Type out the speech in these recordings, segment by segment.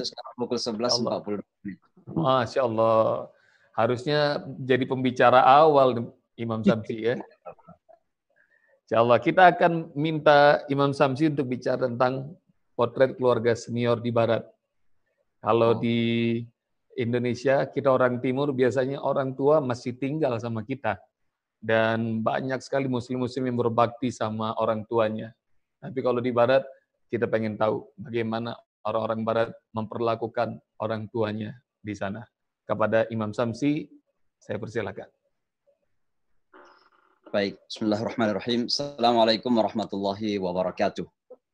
sekarang pukul Masya Allah. 11.42. Masya Allah. Harusnya jadi pembicara awal Imam Samsi ya. Insya Allah kita akan minta Imam Samsi untuk bicara tentang potret keluarga senior di Barat. Kalau di Indonesia, kita orang Timur biasanya orang tua masih tinggal sama kita. Dan banyak sekali muslim-muslim yang berbakti sama orang tuanya. Tapi kalau di Barat, kita pengen tahu bagaimana orang-orang Barat memperlakukan orang tuanya di sana. Kepada Imam Samsi, saya persilakan. Baik, bismillahirrahmanirrahim. Assalamualaikum warahmatullahi wabarakatuh.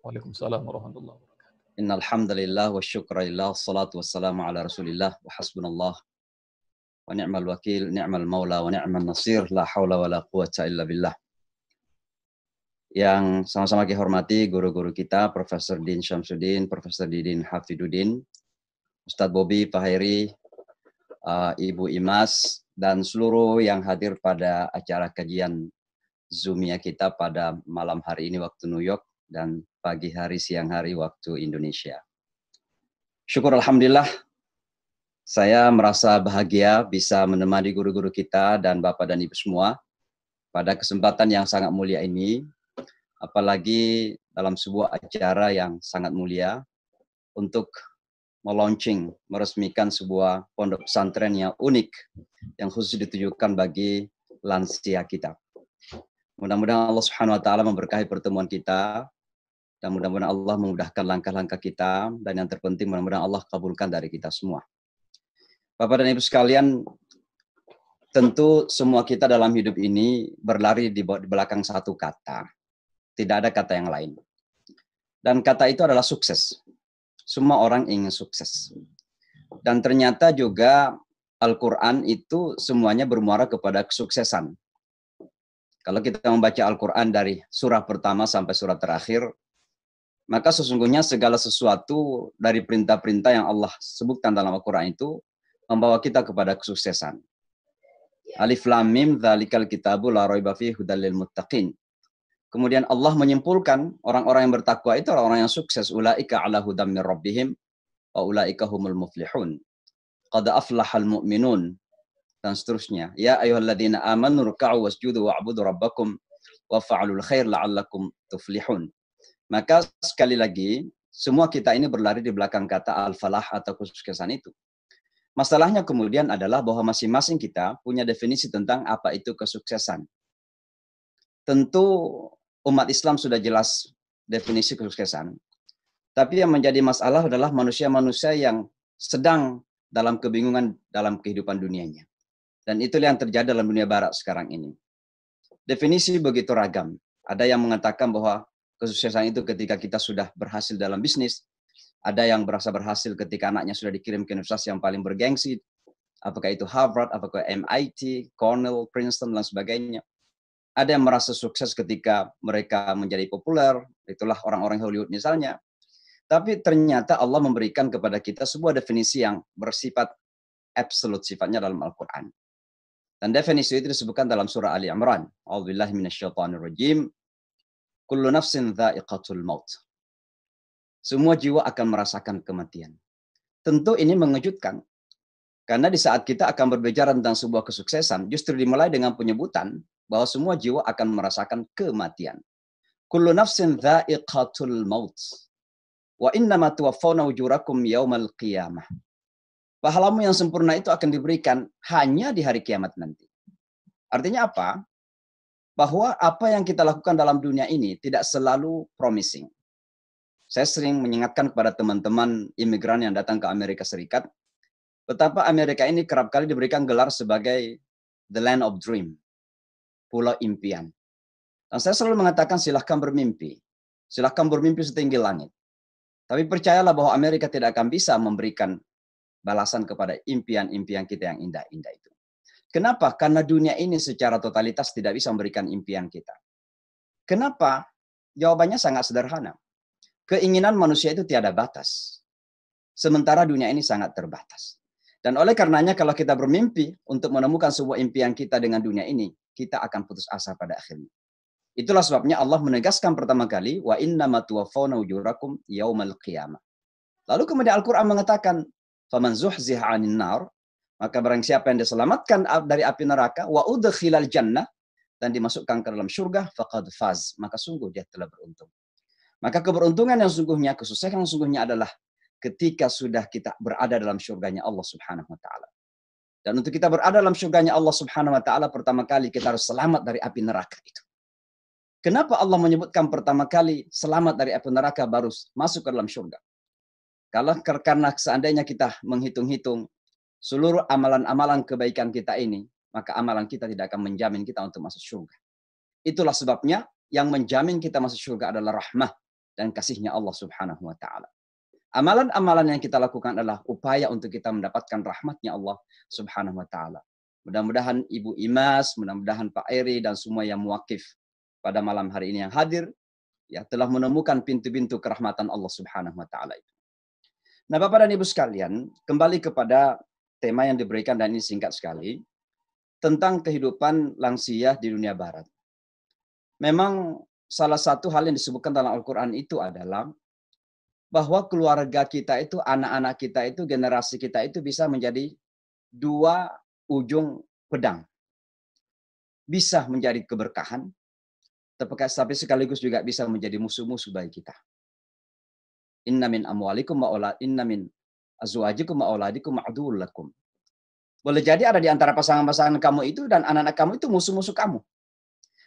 Waalaikumsalam warahmatullahi wabarakatuh. Innal hamdalillah wa syukralillah, salatu wassalamu ala Rasulillah wa hasbunallah wa ni'mal wakil, ni'mal maula wa ni'mal nasir, la haula wa la quwata illa billah. Yang sama-sama kita hormati guru-guru kita, Profesor Din Syamsuddin, Profesor Didin Hafidudin, Ustadz Bobi, Pak Heri, Ibu Imas, dan seluruh yang hadir pada acara kajian Zoomia kita pada malam hari ini waktu New York dan pagi hari siang hari waktu Indonesia. Syukur Alhamdulillah, saya merasa bahagia bisa menemani guru-guru kita dan Bapak dan Ibu semua pada kesempatan yang sangat mulia ini, apalagi dalam sebuah acara yang sangat mulia untuk melaunching, meresmikan sebuah pondok pesantren yang unik, yang khusus ditujukan bagi lansia kita. Mudah-mudahan Allah Subhanahu wa Ta'ala memberkahi pertemuan kita, dan mudah-mudahan Allah memudahkan langkah-langkah kita, dan yang terpenting mudah-mudahan Allah kabulkan dari kita semua. Bapak dan Ibu sekalian, tentu semua kita dalam hidup ini berlari di belakang satu kata. Tidak ada kata yang lain. Dan kata itu adalah sukses. Semua orang ingin sukses. Dan ternyata juga Al-Quran itu semuanya bermuara kepada kesuksesan. Kalau kita membaca Al-Quran dari surah pertama sampai surah terakhir, maka sesungguhnya segala sesuatu dari perintah-perintah yang Allah sebutkan dalam Al-Quran itu membawa kita kepada kesuksesan. Alif Lam Mim, dzalikal kitabu la raiba fihi hudal lil muttaqin. Kemudian Allah menyimpulkan orang-orang yang bertakwa itu orang-orang yang sukses. Ulaika ala hudam min rabbihim wa ulaika humul muflihun. Qad aflahal mu'minun. Dan seterusnya. Ya ayyuhalladzina amanu ruk'u wasjudu wa'budu rabbakum wa fa'alul khair la'allakum tuflihun. Maka sekali lagi, semua kita ini berlari di belakang kata al-falah atau kesuksesan itu. Masalahnya kemudian adalah bahwa masing-masing kita punya definisi tentang apa itu kesuksesan. Tentu umat Islam sudah jelas definisi kesuksesan. Tapi yang menjadi masalah adalah manusia-manusia yang sedang dalam kebingungan dalam kehidupan dunianya. Dan itulah yang terjadi dalam dunia barat sekarang ini. Definisi begitu ragam. Ada yang mengatakan bahwa kesuksesan itu ketika kita sudah berhasil dalam bisnis. Ada yang berasa berhasil ketika anaknya sudah dikirim ke universitas yang paling bergengsi. Apakah itu Harvard, apakah MIT, Cornell, Princeton, dan sebagainya. Ada yang merasa sukses ketika mereka menjadi populer, itulah orang-orang Hollywood misalnya. Tapi ternyata Allah memberikan kepada kita sebuah definisi yang bersifat absolut sifatnya dalam Al-Quran. Dan definisi itu disebutkan dalam surah Ali Imran. A'udzubillahi minasyaitonirrajim. Kullu nafsin dha'iqatul maut. Semua jiwa akan merasakan kematian. Tentu ini mengejutkan. Karena di saat kita akan berbicara tentang sebuah kesuksesan, justru dimulai dengan penyebutan bahwa semua jiwa akan merasakan kematian. Kullu nafsin dha'iqatul maut. Wa innama tuwaffawna ujurakum yaumal qiyamah. Pahlamu yang sempurna itu akan diberikan hanya di hari kiamat nanti. Artinya apa? Bahwa apa yang kita lakukan dalam dunia ini tidak selalu promising. Saya sering mengingatkan kepada teman-teman imigran yang datang ke Amerika Serikat, betapa Amerika ini kerap kali diberikan gelar sebagai the land of dream. Pulau impian. Dan saya selalu mengatakan silahkan bermimpi. Silahkan bermimpi setinggi langit. Tapi percayalah bahwa Amerika tidak akan bisa memberikan balasan kepada impian-impian kita yang indah-indah itu. Kenapa? Karena dunia ini secara totalitas tidak bisa memberikan impian kita. Kenapa? Jawabannya sangat sederhana. Keinginan manusia itu tiada batas. Sementara dunia ini sangat terbatas. Dan oleh karenanya kalau kita bermimpi untuk menemukan sebuah impian kita dengan dunia ini, kita akan putus asa pada akhirnya. Itulah sebabnya Allah menegaskan pertama kali, wa innama tuwaffawna ujurakum yaumal qiyamah. Lalu kemudian Al-Quran mengatakan, "Faman zuhziha 'anil nar", maka barang siapa yang diselamatkan dari api neraka, wa udkhilal jannah, dan dimasukkan ke dalam surga, faqad faz, maka sungguh dia telah beruntung. Maka keberuntungan yang sungguhnya, kesuksesan yang sungguhnya adalah ketika sudah kita berada dalam surganya Allah Subhanahu wa taala. Dan untuk kita berada dalam surganya Allah Subhanahu wa taala, pertama kali kita harus selamat dari api neraka itu. Kenapa Allah menyebutkan pertama kali selamat dari api neraka baru masuk ke dalam surga? Karena seandainya kita menghitung-hitung seluruh amalan-amalan kebaikan kita ini, maka amalan kita tidak akan menjamin kita untuk masuk surga. Itulah sebabnya yang menjamin kita masuk surga adalah rahmah dan kasihnya Allah Subhanahu wa taala. Amalan-amalan yang kita lakukan adalah upaya untuk kita mendapatkan rahmatnya Allah Subhanahu wa taala. Mudah-mudahan Ibu Imas, mudah-mudahan Pak Eri dan semua yang muwakif pada malam hari ini yang hadir ya telah menemukan pintu-pintu kerahmatan Allah Subhanahu wa taala itu. Nah, Bapak dan Ibu sekalian, kembali kepada tema yang diberikan dan ini singkat sekali tentang kehidupan lansia di dunia barat. Memang salah satu hal yang disebutkan dalam Al-Qur'an itu adalah bahwa keluarga kita itu, anak-anak kita itu, generasi kita itu bisa menjadi dua ujung pedang. Bisa menjadi keberkahan, tapi sekaligus juga bisa menjadi musuh-musuh bagi kita. Inna min amwalikum inna min azwajikum wa auladikum ma'dul lakum. Boleh jadi ada di antara pasangan-pasangan kamu itu dan anak-anak kamu itu musuh-musuh kamu.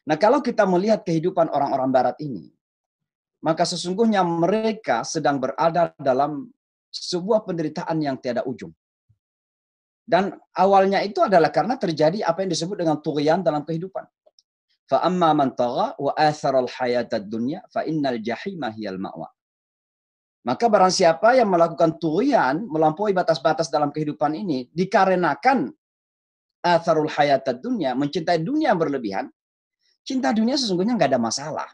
Nah, kalau kita melihat kehidupan orang-orang barat ini, maka sesungguhnya mereka sedang berada dalam sebuah penderitaan yang tiada ujung. Dan awalnya itu adalah karena terjadi apa yang disebut dengan tughyan dalam kehidupan. Fa amma man tagha wa athara al-hayata ad-dunya fa innal jahima hiyal ma'wa. Maka barang siapa yang melakukan tughyan, melampaui batas-batas dalam kehidupan ini, dikarenakan atharul hayatad dunya, mencintai dunia yang berlebihan, cinta dunia sesungguhnya nggak ada masalah.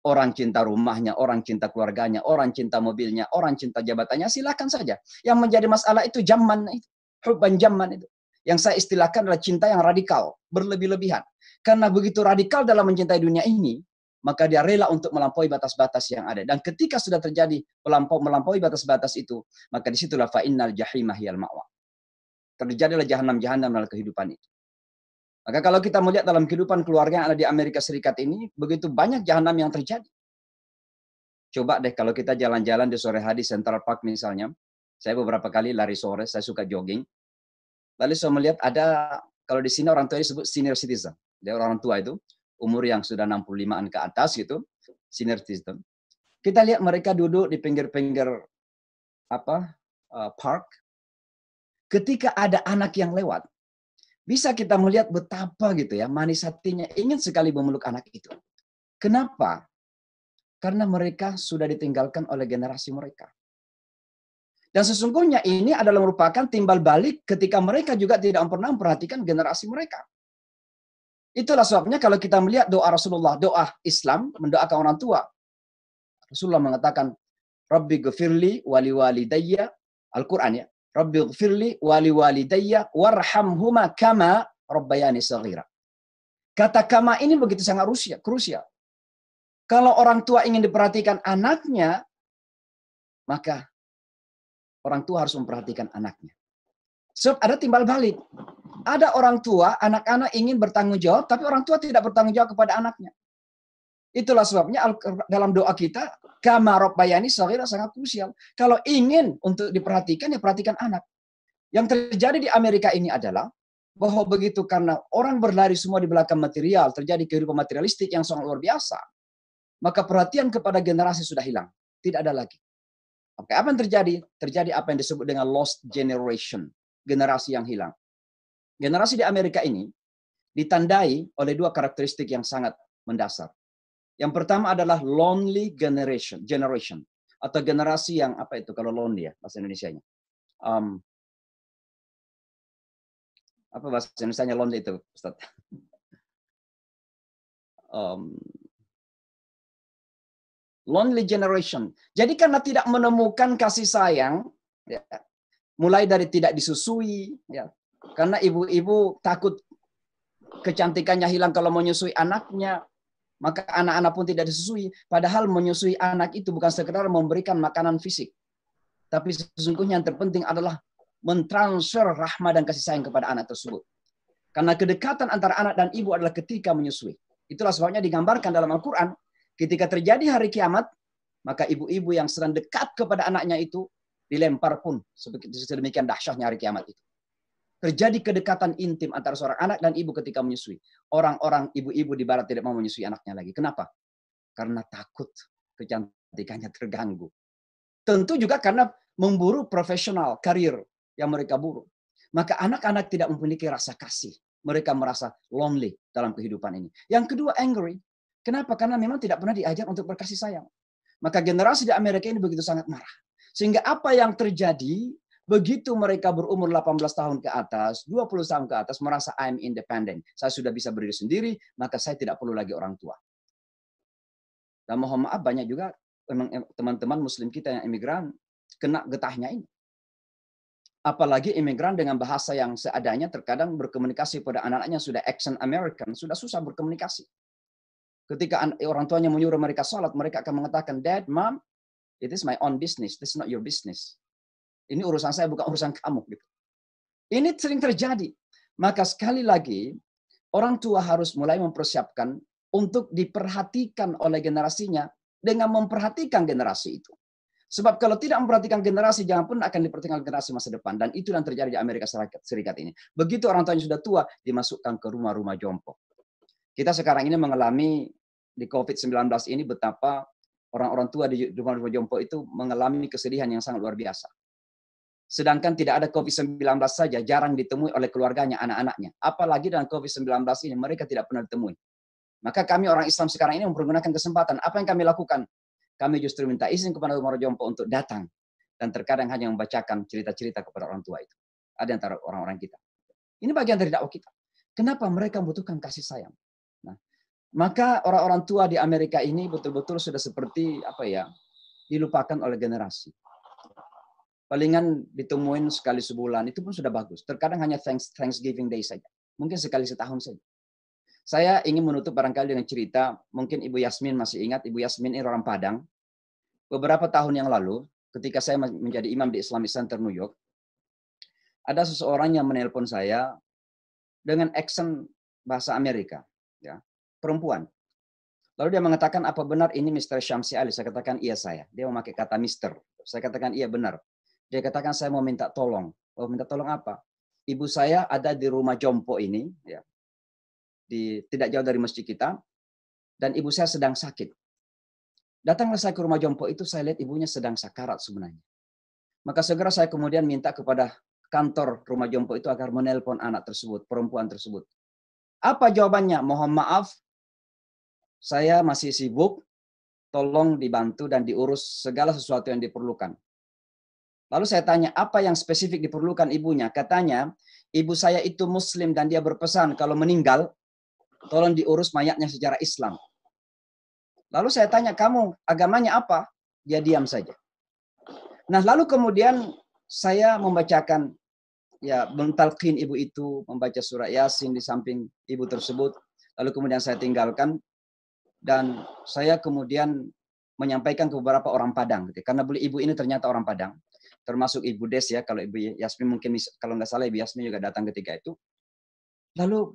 Orang cinta rumahnya, orang cinta keluarganya, orang cinta mobilnya, orang cinta jabatannya, silakan saja. Yang menjadi masalah itu zaman itu, hubban zaman itu. Yang saya istilahkan adalah cinta yang radikal, berlebih-lebihan. Karena begitu radikal dalam mencintai dunia ini, maka dia rela untuk melampaui batas-batas yang ada. Dan ketika sudah terjadi melampaui batas-batas itu, maka disitulah fa'innal jahimah hiyal ma'wa. Terjadilah jahanam-jahanam dalam kehidupan itu. Maka kalau kita melihat dalam kehidupan keluarga yang ada di Amerika Serikat ini, begitu banyak jahanam yang terjadi. Coba deh kalau kita jalan-jalan di sore hari Central Park misalnya, saya beberapa kali lari sore, saya suka jogging. Lalu saya melihat ada, kalau di sini orang tua disebut senior citizen. Dia orang tua itu, umur yang sudah 65-an ke atas gitu, senior citizen. Kita lihat mereka duduk di pinggir-pinggir park. Ketika ada anak yang lewat, bisa kita melihat betapa gitu ya, manis hatinya ingin sekali memeluk anak itu. Kenapa? Karena mereka sudah ditinggalkan oleh generasi mereka. Dan sesungguhnya ini adalah merupakan timbal balik ketika mereka juga tidak pernah memperhatikan generasi mereka. Itulah sebabnya kalau kita melihat doa Rasulullah, doa Islam, mendoakan orang tua. Rasulullah mengatakan, Rabbi ghafirli wali walidayya, Al-Quran ya, Rabbi ghafirli wali walidayya warhamhuma kama rabbayani saghira. Kata kama ini begitu sangat krusial. Kalau orang tua ingin diperhatikan anaknya, maka orang tua harus memperhatikan anaknya. Sebab ada timbal balik. Ada orang tua, anak-anak ingin bertanggung jawab, tapi orang tua tidak bertanggung jawab kepada anaknya. Itulah sebabnya dalam doa kita, kama rabbayani saghira sangat krusial. Kalau ingin untuk diperhatikan, ya perhatikan anak. Yang terjadi di Amerika ini adalah, bahwa begitu karena orang berlari semua di belakang material, terjadi kehidupan materialistik yang sangat luar biasa, maka perhatian kepada generasi sudah hilang. Tidak ada lagi. Oke, apa yang terjadi? Terjadi apa yang disebut dengan lost generation. Generasi yang hilang. Generasi di Amerika ini ditandai oleh dua karakteristik yang sangat mendasar. Yang pertama adalah lonely generation atau generasi yang apa itu kalau lonely ya bahasa Indonesianya. Apa bahasa Indonesianya lonely itu, Ustaz? Lonely generation. Jadi karena tidak menemukan kasih sayang, ya, mulai dari tidak disusui, ya, karena ibu-ibu takut kecantikannya hilang kalau menyusui anaknya, maka anak-anak pun tidak disusui. Padahal menyusui anak itu bukan sekedar memberikan makanan fisik. Tapi sesungguhnya yang terpenting adalah mentransfer rahmat dan kasih sayang kepada anak tersebut. Karena kedekatan antara anak dan ibu adalah ketika menyusui. Itulah sebabnya digambarkan dalam Al-Quran, ketika terjadi hari kiamat, maka ibu-ibu yang sedang dekat kepada anaknya itu dilempar pun sedemikian dahsyatnya hari kiamat itu. Terjadi kedekatan intim antara seorang anak dan ibu ketika menyusui. Orang-orang ibu-ibu di barat tidak mau menyusui anaknya lagi. Kenapa? Karena takut kecantikannya terganggu. Tentu juga karena memburu profesional, karir yang mereka buru. Maka anak-anak tidak memiliki rasa kasih. Mereka merasa lonely dalam kehidupan ini. Yang kedua, angry. Kenapa? Karena memang tidak pernah diajar untuk berkasih sayang. Maka generasi di Amerika ini begitu sangat marah. Sehingga apa yang terjadi, begitu mereka berumur 18 tahun ke atas, 20 tahun ke atas, merasa I'm independent. Saya sudah bisa berdiri sendiri, maka saya tidak perlu lagi orang tua. Dan mohon maaf, banyak juga memang teman-teman muslim kita yang imigran kena getahnya ini. Apalagi imigran dengan bahasa yang seadanya terkadang berkomunikasi pada anak-anaknya sudah accent American, sudah susah berkomunikasi. Ketika orang tuanya menyuruh mereka salat, mereka akan mengatakan, Dad, Mom, it is my own business, this is not your business. Ini urusan saya, bukan urusan kamu. Gitu. Ini sering terjadi. Maka sekali lagi, orang tua harus mulai mempersiapkan untuk diperhatikan oleh generasinya dengan memperhatikan generasi itu. Sebab kalau tidak memperhatikan generasi, jangan pun akan diperhatikan generasi masa depan. Dan itu yang terjadi di Amerika Serikat ini. Begitu orang tuanya sudah tua, dimasukkan ke rumah-rumah jompo. Kita sekarang ini mengalami di COVID-19 ini betapa orang-orang tua di rumah-rumah jompo itu mengalami kesedihan yang sangat luar biasa. Sedangkan tidak ada COVID-19 saja, jarang ditemui oleh keluarganya, anak-anaknya. Apalagi dengan COVID-19 ini, mereka tidak pernah ditemui. Maka kami orang Islam sekarang ini mempergunakan kesempatan. Apa yang kami lakukan? Kami justru minta izin kepada rumah jompo untuk datang. Dan terkadang hanya membacakan cerita-cerita kepada orang tua itu. Ada antara orang-orang kita. Ini bagian dari dakwah kita. Kenapa mereka membutuhkan kasih sayang? Nah, maka orang-orang tua di Amerika ini betul-betul sudah seperti dilupakan oleh generasi. Palingan ditemuin sekali sebulan, itu pun sudah bagus. Terkadang hanya Thanksgiving Day saja. Mungkin sekali setahun saja. Saya ingin menutup barangkali dengan cerita, mungkin Ibu Yasmin masih ingat, Ibu Yasmin ini orang Padang. Beberapa tahun yang lalu, ketika saya menjadi imam di Islamic Center New York, ada seseorang yang menelpon saya dengan accent bahasa Amerika, ya, perempuan. Lalu dia mengatakan, apa benar ini Mr. Syamsi Ali? Saya katakan, iya saya. Dia memakai kata Mr. Saya katakan, iya benar. Dia katakan, saya mau minta tolong. Oh, minta tolong apa? Ibu saya ada di rumah jompo ini, ya, tidak jauh dari masjid kita, dan ibu saya sedang sakit. Datanglah saya ke rumah jompo itu, saya lihat ibunya sedang sakarat sebenarnya. Maka segera saya kemudian minta kepada kantor rumah jompo itu agar menelpon anak tersebut, perempuan tersebut. Apa jawabannya? Mohon maaf, saya masih sibuk, tolong dibantu dan diurus segala sesuatu yang diperlukan. Lalu saya tanya, apa yang spesifik diperlukan ibunya? Katanya, ibu saya itu Muslim dan dia berpesan kalau meninggal, tolong diurus mayatnya secara Islam. Lalu saya tanya, kamu agamanya apa? Dia diam saja. Nah, lalu kemudian saya membacakan, ya, mentalqin ibu itu, membaca surah Yasin di samping ibu tersebut. Lalu kemudian saya tinggalkan, dan saya kemudian menyampaikan ke beberapa orang Padang. Karena ibu ini ternyata orang Padang. Termasuk Ibu Des, ya, kalau Ibu Yasmin mungkin, kalau nggak salah Ibu Yasmin juga datang ketika itu. Lalu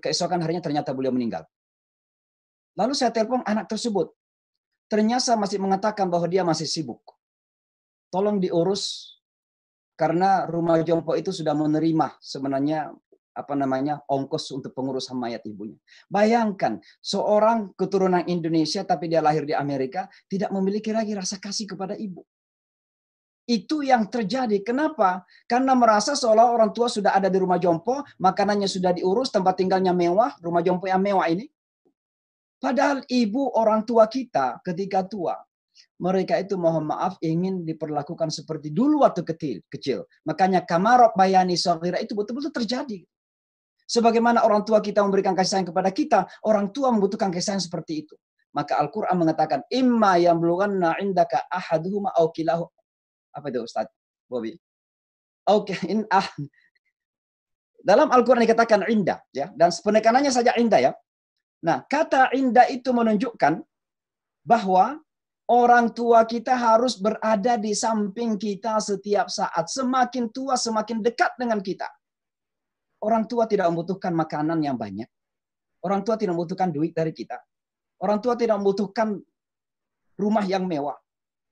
keesokan harinya ternyata beliau meninggal. Lalu saya telepon anak tersebut. Ternyata masih mengatakan bahwa dia masih sibuk. Tolong diurus, karena rumah jompo itu sudah menerima sebenarnya ongkos untuk pengurusan mayat ibunya. Bayangkan, seorang keturunan Indonesia tapi dia lahir di Amerika, tidak memiliki lagi rasa kasih kepada ibu. Itu yang terjadi. Kenapa? Karena merasa seolah orang tua sudah ada di rumah jompo, makanannya sudah diurus, tempat tinggalnya mewah, rumah jompo yang mewah ini. Padahal ibu orang tua kita ketika tua, mereka itu mohon maaf ingin diperlakukan seperti dulu waktu kecil. Makanya kamarot bayani saghira itu betul-betul terjadi. Sebagaimana orang tua kita memberikan kasih sayang kepada kita, orang tua membutuhkan kasih sayang seperti itu. Maka Al-Quran mengatakan, imma yablughanna indaka ahaduhuma aw kilahu. Apa itu Ustaz Bobby? Oke, dalam Al-Quran dikatakan indah, ya, dan penekanannya saja indah, ya. Nah, kata indah itu menunjukkan bahwa Orang tua kita harus berada di samping kita setiap saat. Semakin tua, semakin dekat dengan kita. Orang tua tidak membutuhkan makanan yang banyak. Orang tua tidak membutuhkan duit dari kita. Orang tua tidak membutuhkan rumah yang mewah.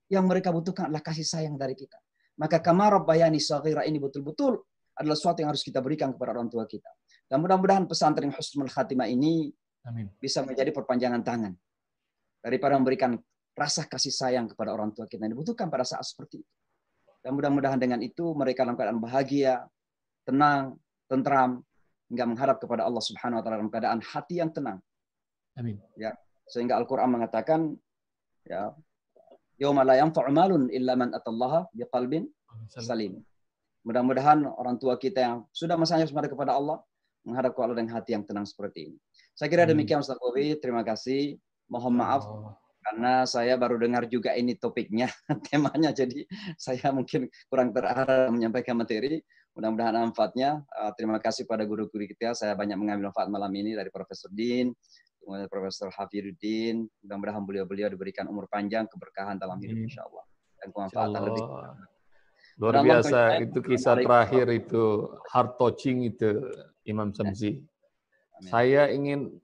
Yang mereka butuhkan adalah kasih sayang dari kita. Maka kama rabbayani shaghira ini betul-betul adalah sesuatu yang harus kita berikan kepada orang tua kita. Dan mudah-mudahan pesantren Husnul Khatimah ini Amin. bisa menjadi perpanjangan tangan daripada memberikan rasa kasih sayang kepada orang tua kita yang dibutuhkan pada saat seperti itu. Dan mudah-mudahan dengan itu mereka dalam keadaan bahagia, tenang, tentram, hingga menghadap kepada Allah Subhanahu wa taala dalam keadaan hati yang tenang. Amin. Ya, sehingga Al-Qur'an mengatakan ya, yauma la yanfa'u malun illa man atallaha biqalbin salim. Mudah-mudahan orang tua kita yang sudah masanya kepada Allah menghadap kepada Allah dengan hati yang tenang seperti ini. Saya kira demikian Ustaz Bobi, terima kasih. Mohon maaf karena saya baru dengar juga ini topiknya, temanya, jadi saya mungkin kurang terarah menyampaikan materi. Mudah-mudahan manfaatnya. Terima kasih pada guru-guru kita. Saya banyak mengambil manfaat malam ini dari Profesor Din, kemudian Profesor Hafidzuddin. Mudah-mudahan beliau-beliau diberikan umur panjang, keberkahan dalam hidup insya Allah. Dan kemanfaatan lebih. Luar biasa, itu kisah terakhir itu, heart touching itu Imam Samsi. Saya ingin